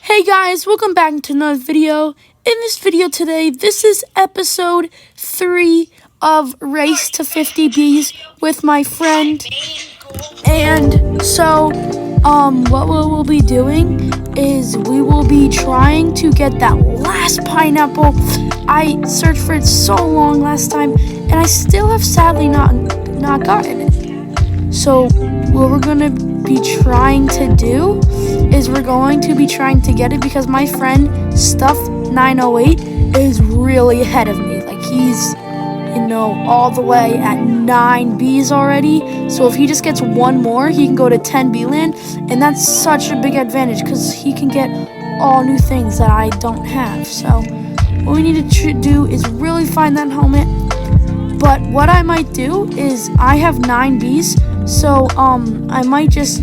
Hey guys, welcome back to another video. In this video today, this is episode 3 of Race to 50 Bees with my friend. And so, what we'll be doing is we will be trying to get that last pineapple. I searched for it so long last time, and I still have sadly not gotten it. So, what we're gonna be trying to do is we're going to be trying to get it because my friend Stuff908 is really ahead of me. Like he's, all the way at 9 Bs already. So if he just gets one more, he can go to 10 B land, and that's such a big advantage because he can get all new things that I don't have. So what we need to do is really find that helmet. But what I might do is I have 9 Bs, so I might just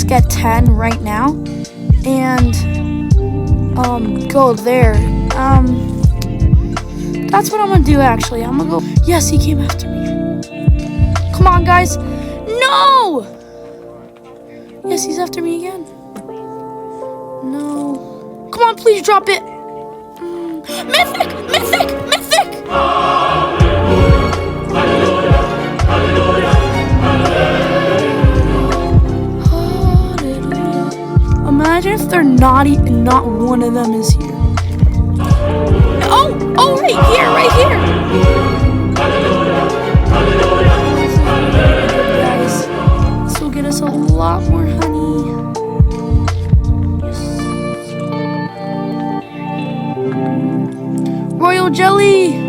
get 10 right now and go there. That's what I'm gonna do actually. I'm gonna go. Yes, he came after me. Come on, guys. No! Yes, he's after me again. No. Come on, please drop it. Mythic! Mythic! Mythic! Imagine if they're not one of them is here. Oh, right here. Guys, this will get us a lot more honey. Royal jelly.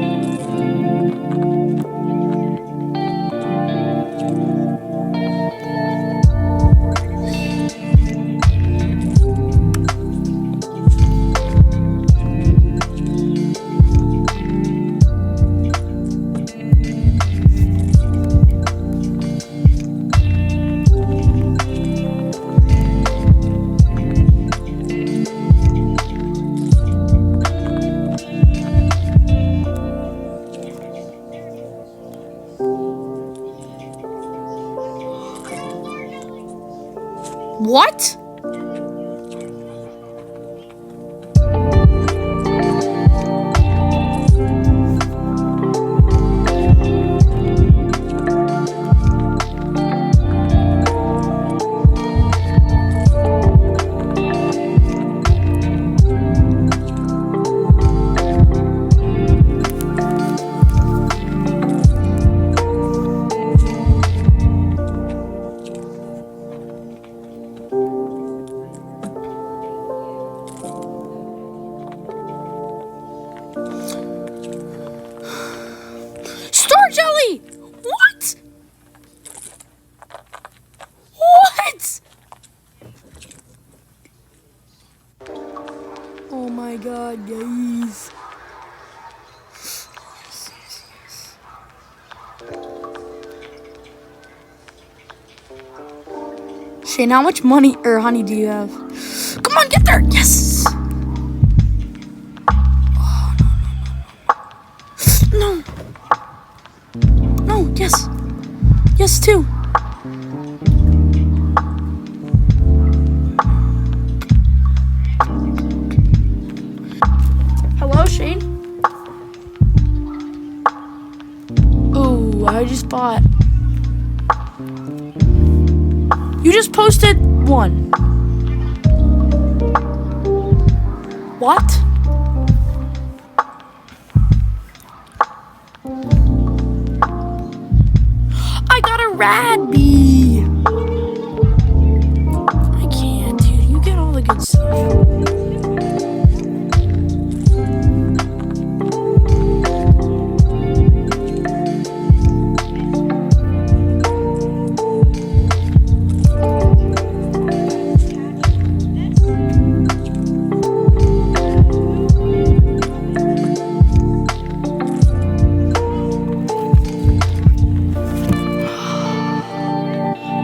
What? Star jelly! What? What? Oh my god, guys. Yes. Shane, how much money or honey do you have? Come on, get there! Yes! No. No, yes. Yes, too. Hello, Shane? Oh, I just bought. You just posted 1. What? I got a rad bee. I can't, dude. You get all the good stuff.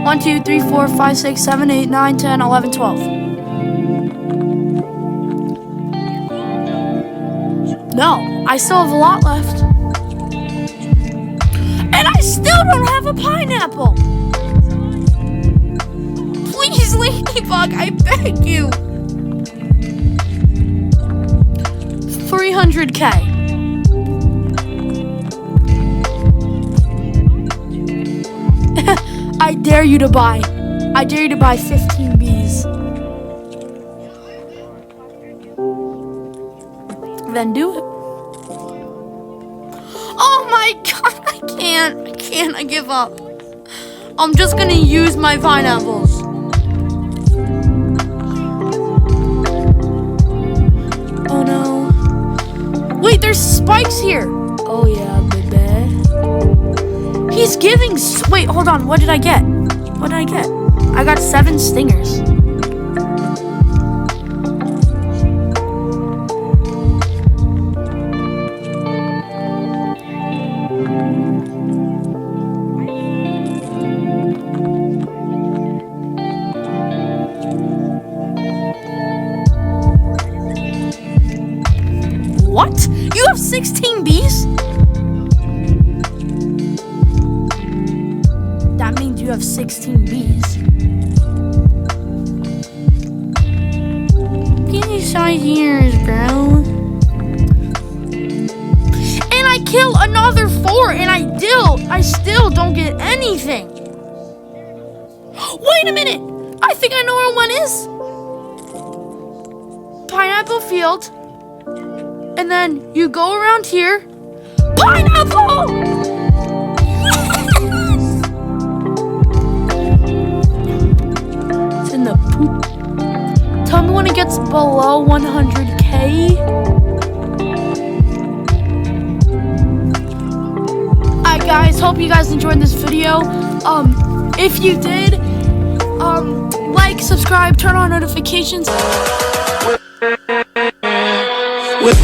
One, 2, 3, 4, 5, 6, 7, 8, 9, 10, 11, 12. No, I still have a lot left. And I still don't have a pineapple. Please, Ladybug, I beg you. 100K. I dare you to buy 15 bees. Then do it. Oh my god, I can't, I give up. I'm just gonna use my pineapples. Oh no. Wait, there's spikes here. Oh yeah, baby. He's giving, wait, hold on, what did I get? What did I get? I got 7 stingers. What? You have 16 bees? That means you have 16 bees. Give me size ears, bro. And I kill another 4 and I still don't get anything. Wait a minute. I think I know where one is. Pineapple field. And then you go around here. Pineapple! It's in the poop. Tell me when it gets below 100K. Alright guys, hope you guys enjoyed this video. If you did, like, subscribe, turn on notifications. With